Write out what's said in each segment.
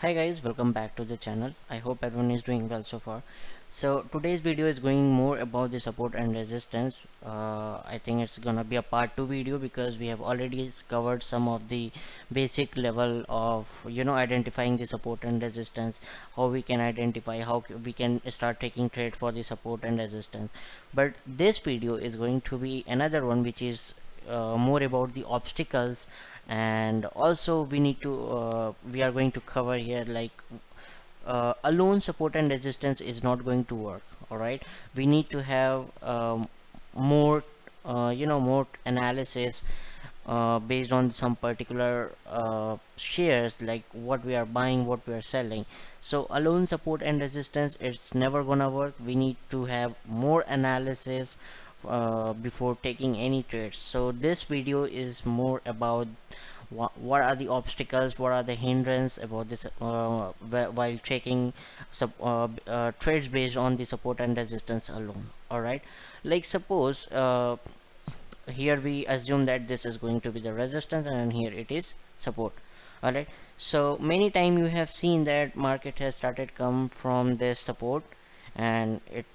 Hi guys, welcome back to the channel. I hope everyone is doing well so far. So today's video is going more about the support and resistance. I think it's gonna be a part 2 video because we have already covered some of the basic level of identifying the support and resistance, how we can identify, how we can start taking trade for the support and resistance. But this video is going to be another one which is more about the obstacles, and also we are going to cover here like alone support and resistance is not going to work. All right, we need to have more more analysis based on some particular shares, like what we are buying, what we are selling. So alone support and resistance, it's never gonna work. We need to have more analysis before taking any trades. So this video is more about what are the obstacles, what are the hindrance about this while checking trades based on the support and resistance alone. All right, like suppose here we assume that this is going to be the resistance and here it is support. All right, so many time you have seen that market has started come from this support and it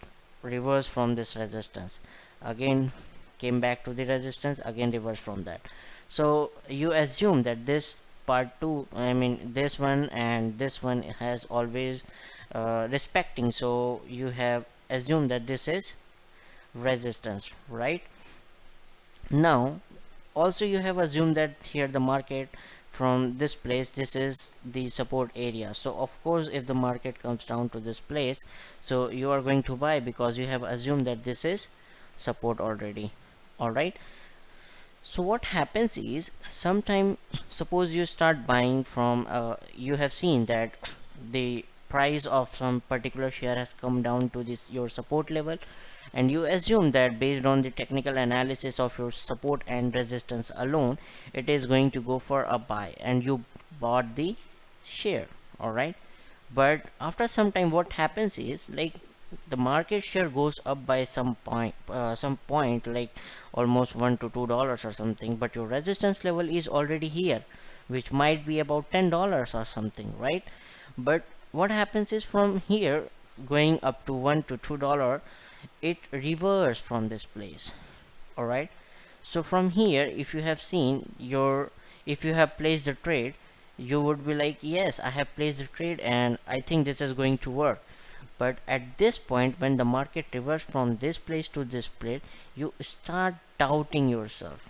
reversed from this resistance, again came back to the resistance, again reversed from that. So you assume that this part 2, I mean this one and this one has always respecting, so you have assumed that this is resistance, right? Now also you have assumed that here the market from this place, this is the support area. So of course if the market comes down to this place, so you are going to buy because you have assumed that this is support already. All right, so what happens is sometime suppose you start buying from you have seen that the price of some particular share has come down to this your support level, and you assume that based on the technical analysis of your support and resistance alone, it is going to go for a buy and you bought the share. All right, but after some time what happens is like the market share goes up by some point, like almost $1 to $2 or something, but your resistance level is already here, which might be about $10 or something, right? But what happens is from here going up to $1 to $2, it reverse from this place. All right, so from here if you have seen your, if you have placed the trade, you would be like, yes, I have placed the trade and I think this is going to work. But at this point when the market reversed from this place to this place, you start doubting yourself,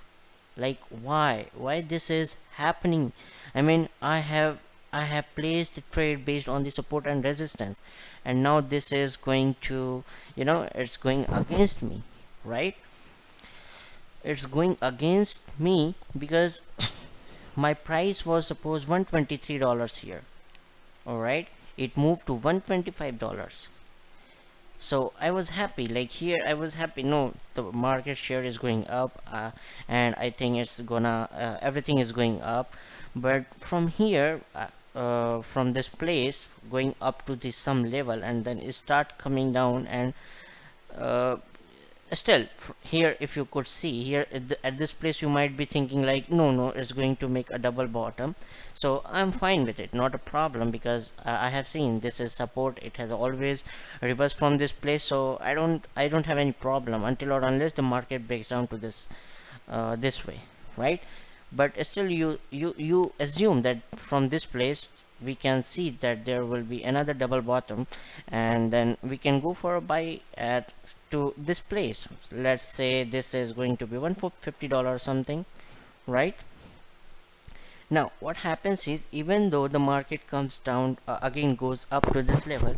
like why this is happening. I mean I have placed the trade based on the support and resistance, and now this is going to, it's going against me, right? It's going against me because my price was suppose $123 here. All right, it moved to $125. So I was happy, like here I was happy, no, the market share is going up, and I think it's gonna everything is going up. But from here from this place going up to this some level and then it start coming down, and uh, still here if you could see here at this place, you might be thinking like, no, it's going to make a double bottom. So I'm fine with it, not a problem, because I have seen this is support, it has always reversed from this place, so I don't have any problem until or unless the market breaks down to this way, right? But still you assume that from this place we can see that there will be another double bottom, and then we can go for a buy at to this place. Let's say this is going to be $150 something, right? Now what happens is even though the market comes down, again goes up to this level,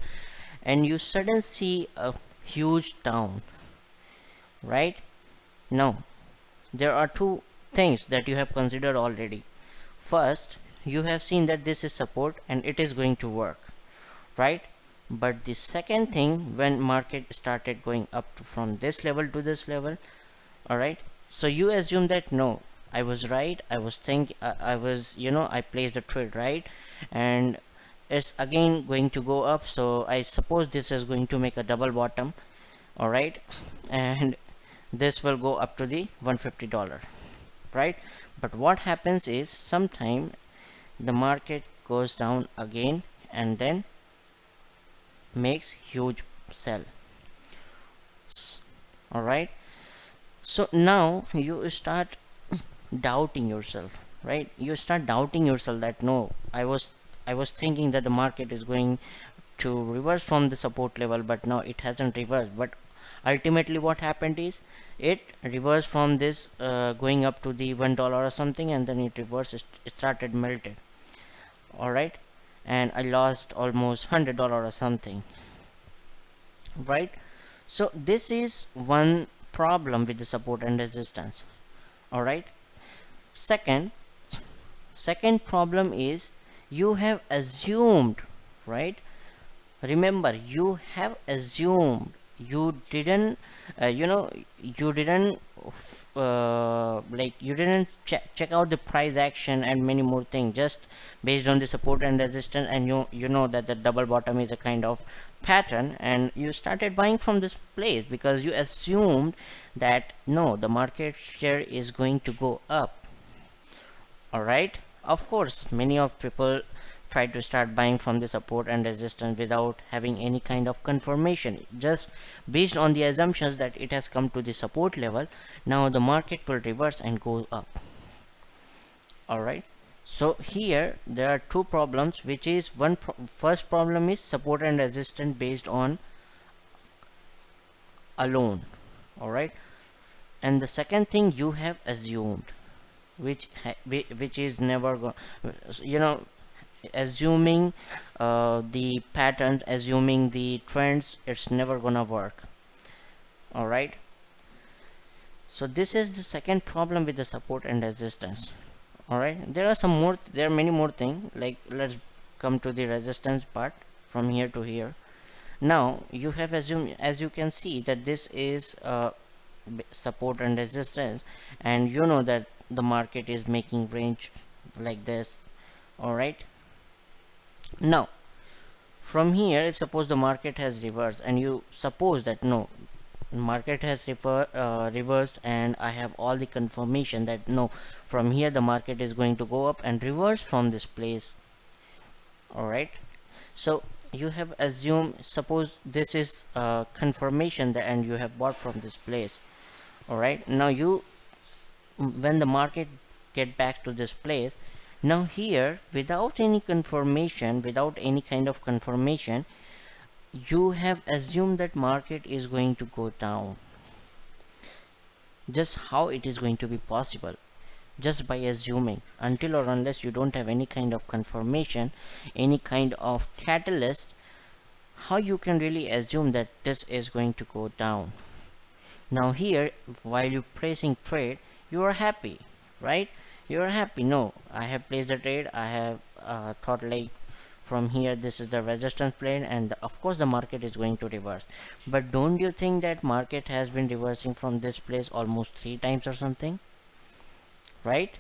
and you suddenly see a huge down, right? Now there are two things that you have considered already. First, you have seen that this is support and it is going to work, right? But the second thing, when market started going up from this level to this level, all right, so you assume that no, I was right, I was think I was, I placed the trade right, and it's again going to go up, so I suppose this is going to make a double bottom. All right, and this will go up to the $150, right? But what happens is sometime the market goes down again, and then makes huge sell. All right, so now you start doubting yourself, right? You start doubting yourself that no, I was thinking that the market is going to reverse from the support level, but now it hasn't reversed. But ultimately what happened is it reversed from this going up to the $1 or something, and then it reversed, it started melted. All right, and I lost almost $100 or something, right? So this is one problem with the support and resistance. All right, second second problem is you have assumed, right? Remember, you have assumed, you didn't you didn't like you didn't check out the price action and many more things, just based on the support and resistance, and you know that the double bottom is a kind of pattern, and you started buying from this place because you assumed that no, the market share is going to go up. All right, of course many of people try to start buying from the support and resistance without having any kind of confirmation, just based on the assumptions that it has come to the support level, now the market will reverse and go up. All right, so here there are two problems, which is first problem is support and resistance based on alone. All right, and the second thing, you have assumed, which is never going, you know, assuming the patterns, assuming the trends, it's never gonna work. All right, so this is the second problem with the support and resistance. All right, there are many more things, like let's come to the resistance part from here to here. Now you have assumed, as you can see, that this is support and resistance, and you know that the market is making range like this. All right, now from here, if suppose the market has reversed, and you suppose that no, market has reversed, and I have all the confirmation that no, from here the market is going to go up and reverse from this place. All right, so you have assumed, suppose this is confirmation that, and you have bought from this place. All right, now when the market get back to this place, now here, without any confirmation, without any kind of confirmation, you have assumed that market is going to go down. Just how it is going to be possible? Just by assuming. Until or unless you don't have any kind of confirmation, any kind of catalyst, how you can really assume that this is going to go down? Now here, while you placing trade, you are happy, right? You are happy. No, I have placed a trade, I have thought like from here this is the resistance plane, and of course the market is going to reverse. But don't you think that market has been reversing from this place almost 3 times or something, right?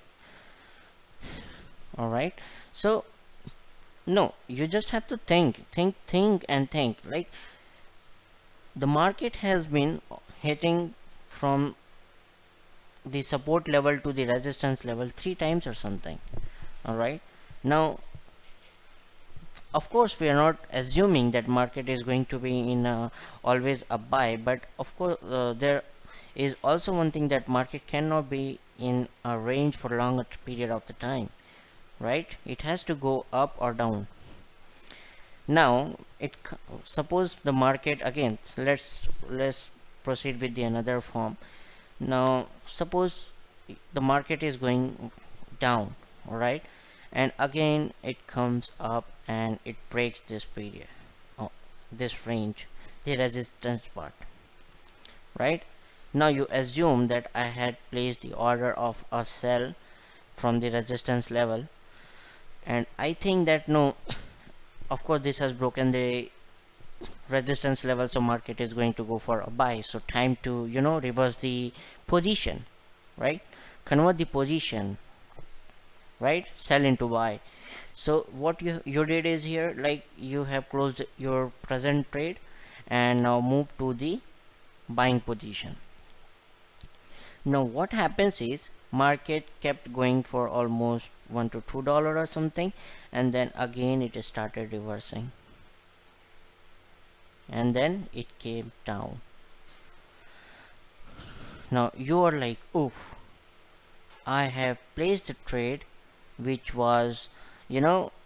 All right, so no, you just have to think and think, like the market has been hitting from the support level to the resistance level 3 times or something. All right, now of course we are not assuming that market is going to be in always a buy, but of course there is also one thing, that market cannot be in a range for longer period of the time, right? It has to go up or down. Now suppose the market again, let's proceed with the another form. Now suppose the market is going down, all right, and again it comes up and it breaks this period, oh, this range, the resistance part, right? Now you assume that I had placed the order of a sell from the resistance level, and I think that no, of course this has broken the resistance level, so market is going to go for a buy, so time to reverse the position, right? Convert the position, right? Sell into buy. So what you did is, here, like, you have closed your present trade and now move to the buying position. Now what happens is, market kept going for almost $1 to $2 or something, and then again it started reversing, and then it came down. Now you are like, oof, I have placed a trade which was,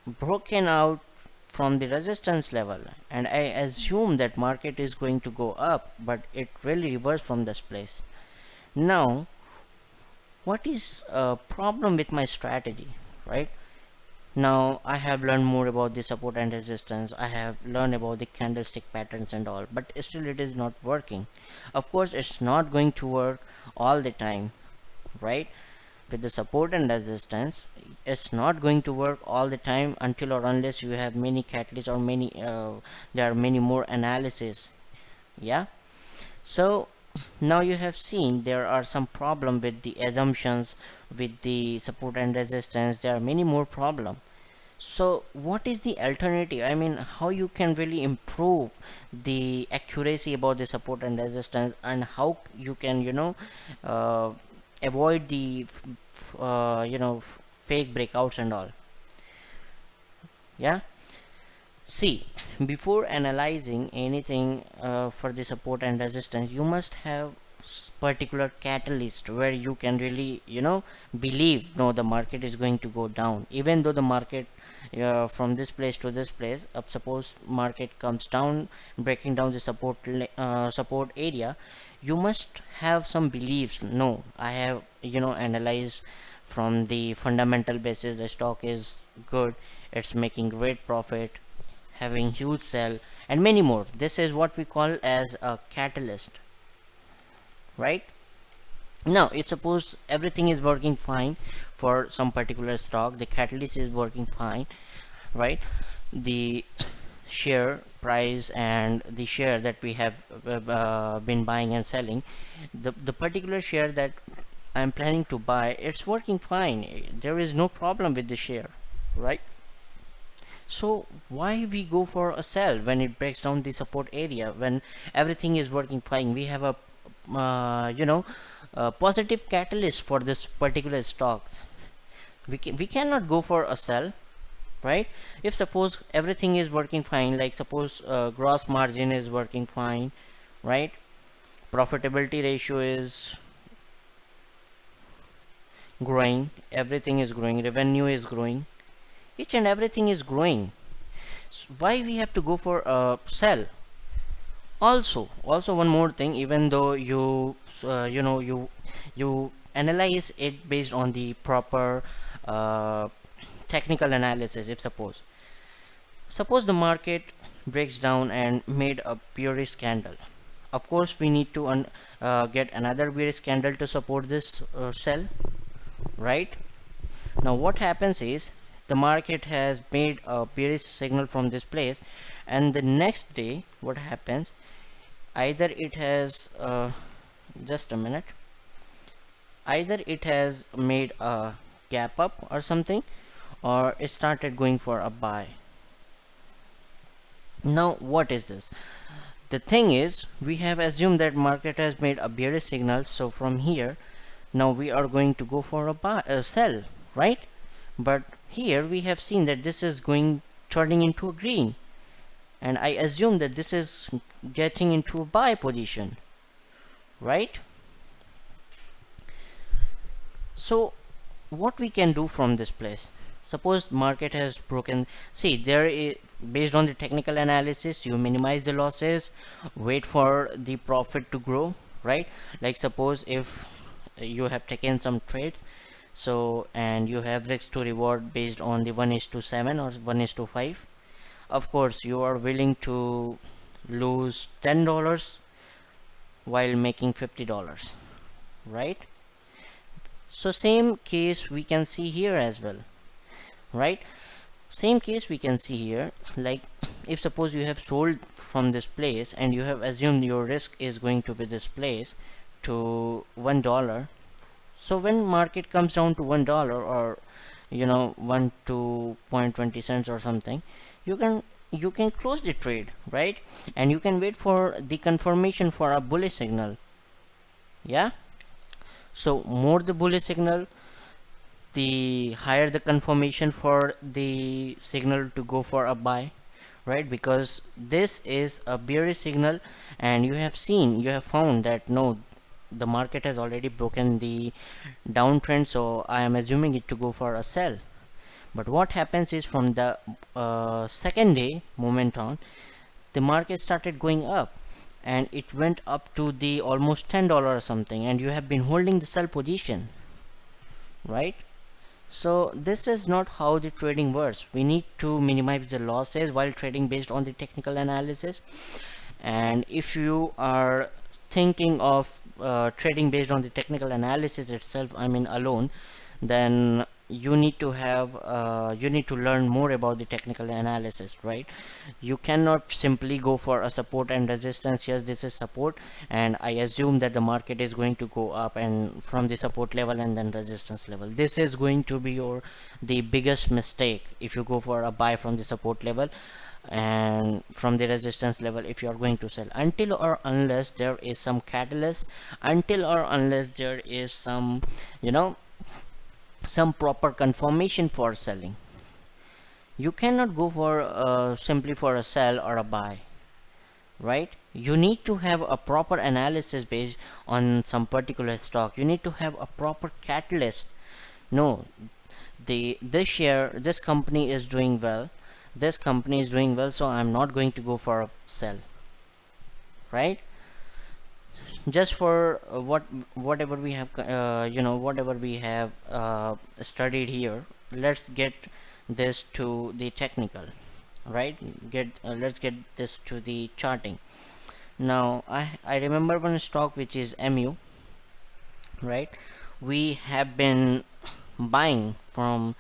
broken out from the resistance level, and I assume that market is going to go up, but it really reversed from this place. Now what is a problem with my strategy, right? Now I have learned more about the support and resistance, I have learned about the candlestick patterns and all, but still it is not working. Of course it's not going to work all the time, right? With the support and resistance, it's not going to work all the time until or unless you have many catalysts or many there are many more analysis. Yeah, so now you have seen there are some problem with the assumptions, with the support and resistance, there are many more problem. So what is the alternative? I mean, how you can really improve the accuracy about the support and resistance, and how you can uh, avoid the fake breakouts and all. Yeah, see, before analyzing anything for the support and resistance, you must have particular catalyst where you can really believe, no, the market is going to go down, even though the market from this place to this place up, suppose market comes down, breaking down the support area, you must have some beliefs. No, I have analyzed from the fundamental basis, the stock is good, it's making great profit, having huge sell, and many more. This is what we call as a catalyst, right? Now if suppose everything is working fine for some particular stock, the catalyst is working fine, right? The share price and the share that we have been buying and selling, the particular share that I'm planning to buy, it's working fine, there is no problem with the share, right? So why we go for a sell when it breaks down the support area, when everything is working fine? We have a positive catalyst for this particular stocks. We cannot go for a sell, right? If suppose everything is working fine, like suppose gross margin is working fine, right? Profitability ratio is growing, everything is growing, revenue is growing, each and everything is growing. So why we have to go for a sell? Also one more thing, even though you analyze it based on the proper uh, technical analysis. If suppose the market breaks down and made a bearish candle, of course we need to get another bearish candle to support this sell, right? Now what happens is, the market has made a bearish signal from this place, and the next day what happens, either it has just a minute, either it has made a gap up or something, or it started going for a buy. Now what is this? The thing is, we have assumed that market has made a bearish signal, so from here now we are going to go for a sell, right? But here we have seen that this is turning into a green, and I assume that this is getting into a buy position, right? So what we can do from this place? Suppose market has broken, see, there is, based on the technical analysis, you minimize the losses, wait for the profit to grow, right? Like suppose if you have taken some trades, so, and you have risk to reward based on the 1:7 or 1:5, of course you are willing to lose $10 while making $50, right? So same case we can see here as well, right? Same case we can see here, like if suppose you have sold from this place and you have assumed your risk is going to be this place to $1, so when market comes down to $1, or 1 to 0.20 cents or something, you can close the trade, right? And you can wait for the confirmation for a bullish signal. Yeah, So more the bullish signal, the higher the confirmation for the signal to go for a buy, right? Because this is a bearish signal, and you have found that no, the market has already broken the downtrend, so I am assuming it to go for a sell. But what happens is from the second day moment on, the market started going up, and it went up to the almost $10 or something, and you have been holding the sell position, right? So this is not how the trading works. We need to minimize the losses while trading based on the technical analysis. And if you are thinking of trading based on the technical analysis itself, I mean alone, then you need to have you need to learn more about the technical analysis, right? You cannot simply go for a support and resistance. Yes, this is support, and I assume that the market is going to go up and from the support level and then resistance level. This is going to be your the biggest mistake if you go for a buy from the support level and from the resistance level if you are going to sell, until or unless there is some catalyst, until or unless there is some, you know, some proper confirmation for selling. You cannot go for simply for a sell or a buy, right? You need to have a proper analysis based on some particular stock. You need to have a proper catalyst. No, this share, this company is doing well, this company is doing well, so I'm not going to go for a sell, right? Just for whatever we have whatever we have studied here, let's get this to the technical, right? Let's get this to the charting. Now I remember one stock which is MU, right? We have been buying from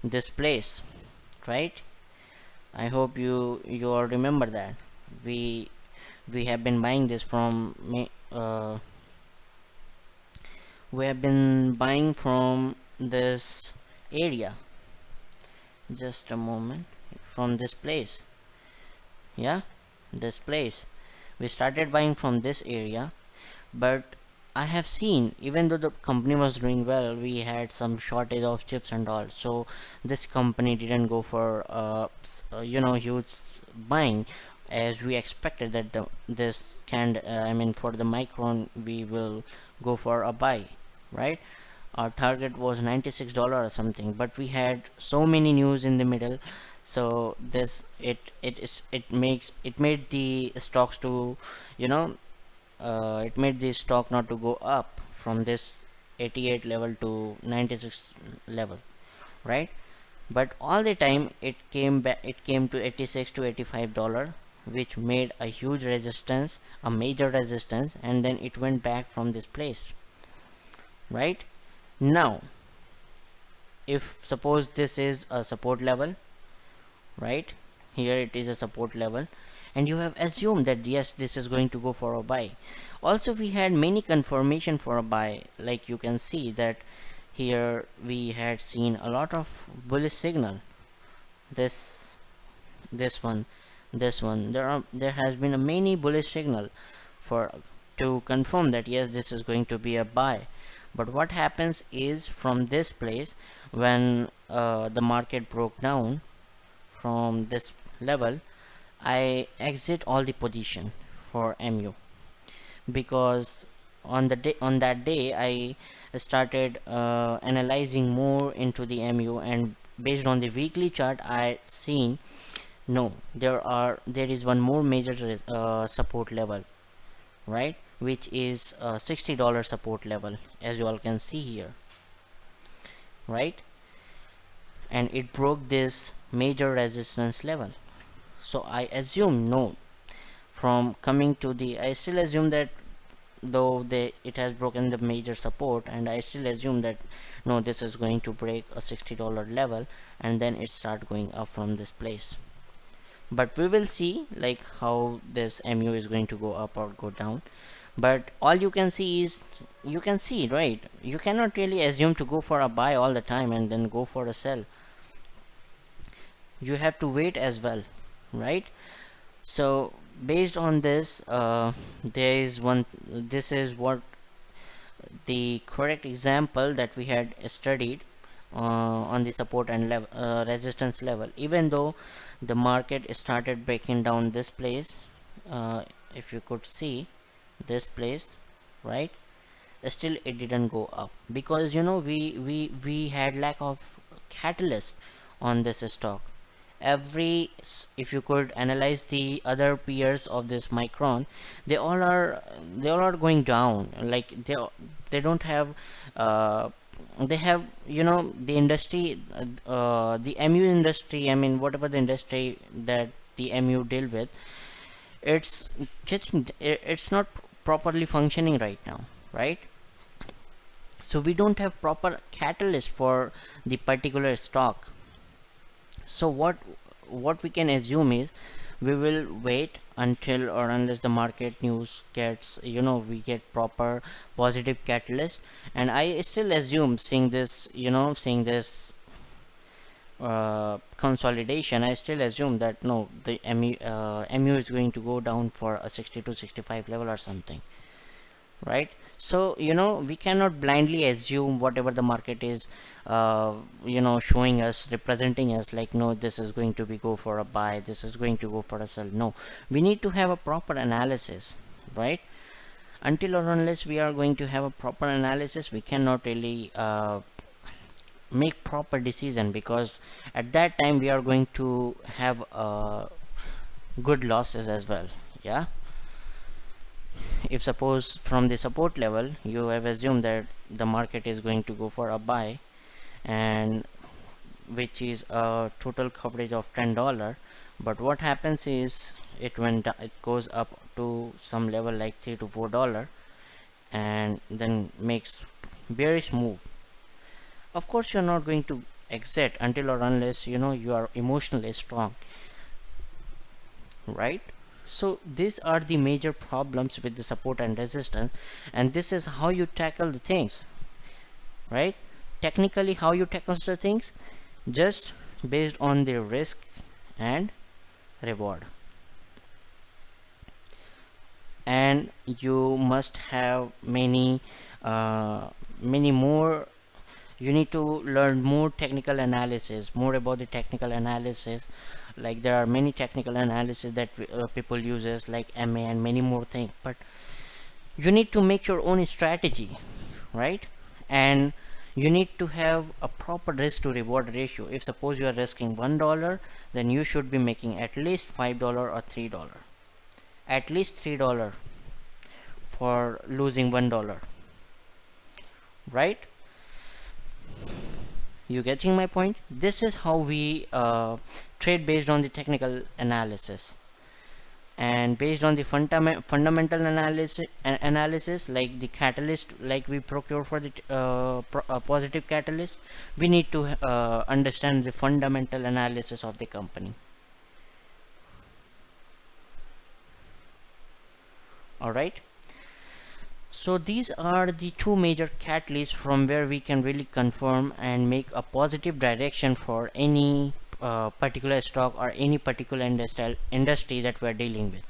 this place, right? I hope you all remember that we have been buying this from me. We have been buying from this area. Just a moment. From this place, yeah, this place we started buying from this area. But I have seen, even though the company was doing well, we had some shortage of chips and all, so this company didn't go for huge buying as we expected that this can I mean for the micron we will go for a buy, right? Our target was $96 or something, but we had so many news in the middle, so this it makes it made the stocks to, you know, it made the stock not to go up from this 88 level to 96 level, right? But all the time it came back, it came to 86 to $85, which made a huge resistance, a major resistance, and then it went back from this place, right? Now if suppose this is a support level, right? Here it is a support level, and you have assumed that yes, this is going to go for a buy. Also we had many confirmation for a buy, like you can see that here we had seen a lot of bullish signal. This this one this one, there has been a many bullish signal for to confirm that yes, this is going to be a buy. But what happens is from this place, when the market broke down from this level, I exit all the position for MU, because on that day I started analyzing more into the MU, and based on the weekly chart I seen no, there is one more major support level, right? Which is $60 support level, as you all can see here, right? And it broke this major resistance level. So I assume no, from coming to the, I still assume that though it has broken the major support, and I still assume that no, this is going to break a $60 level and then it start going up from this place. But we will see like how this MU is going to go up or go down. But all you can see is, you can see, right, you cannot really assume to go for a buy all the time and then go for a sell. You have to wait as well, right? So based on this, there is one, this is what the correct example that we had studied on the support and resistance level. Even though the market started breaking down this place, if you could see this place, right, still it didn't go up, because we had lack of catalyst on this stock. If you could analyze the other peers of this micron, they all are going down. Like they don't have they have, the industry, the mu industry, I mean whatever the industry that the mu deal with, it's not properly functioning right now, right? So we don't have proper catalyst for the particular stock. So what we can assume is we will wait until or unless the market news gets, we get proper positive catalyst. And I still assume, seeing this consolidation, I still assume that no, the mu is going to go down for a 60 to 65 level or something, right? So we cannot blindly assume whatever the market is showing us, representing us, like no, this is going to be go for a buy, this is going to go for a sell. No, we need to have a proper analysis, right? Until or unless we are going to have a proper analysis, we cannot really make proper decision, because at that time we are going to have good losses as well. Yeah, if suppose from the support level you have assumed that the market is going to go for a buy, and which is a total coverage of $10, but what happens is it goes up to some level like $3 to $4 and then makes bearish move. Of course you're not going to exit until or unless you are emotionally strong, right? So these are the major problems with the support and resistance, and this is how you tackle the things, right? Technically, how you tackle the things, just based on the risk and reward. And you must have many more. You need to learn more technical analysis, more about the technical analysis. Like there are many technical analysis that people uses, like MA and many more things, but you need to make your own strategy, right? And you need to have a proper risk to reward ratio. If suppose you are risking $1, then you should be making at least $5 or $3, at least $3 for losing $1, right? You getting my point? This is how we trade based on the technical analysis, and based on the fundamental analysis, like the catalyst, like we procure for the positive catalyst, we need to understand the fundamental analysis of the company. All right, so these are the two major catalysts from where we can really confirm and make a positive direction for any particular stock or any particular industry that we are dealing with.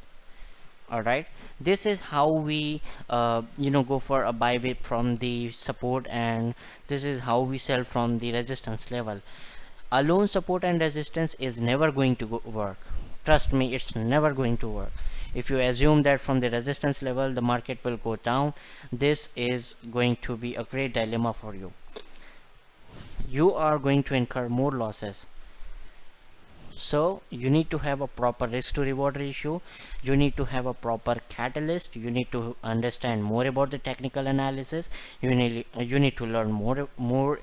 All right, this is how we go for a buy with from the support, and this is how we sell from the resistance level. Alone support and resistance is never going to work. Trust me, it's never going to work. If you assume that from the resistance level the market will go down, this is going to be a great dilemma for you. You are going to incur more losses. So you need to have a proper risk to reward ratio, you need to have a proper catalyst, you need to understand more about the technical analysis, you need to learn more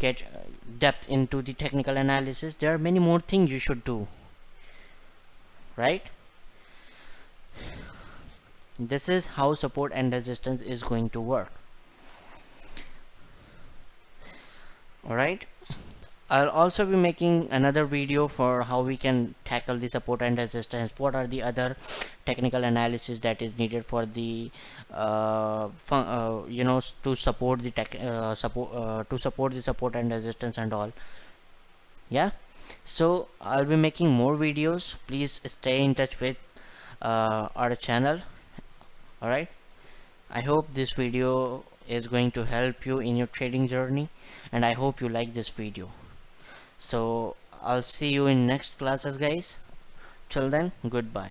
get depth into the technical analysis. There are many more things you should do, right? This is how support and resistance is going to work. All right, I'll also be making another video for how we can tackle the support and resistance. What are the other technical analysis that is needed for the to support the support and resistance and all. Yeah, so I'll be making more videos. Please stay in touch with our channel. All right, I hope this video is going to help you in your trading journey, and I hope you like this video. So I'll see you in next classes, guys. Till then, goodbye.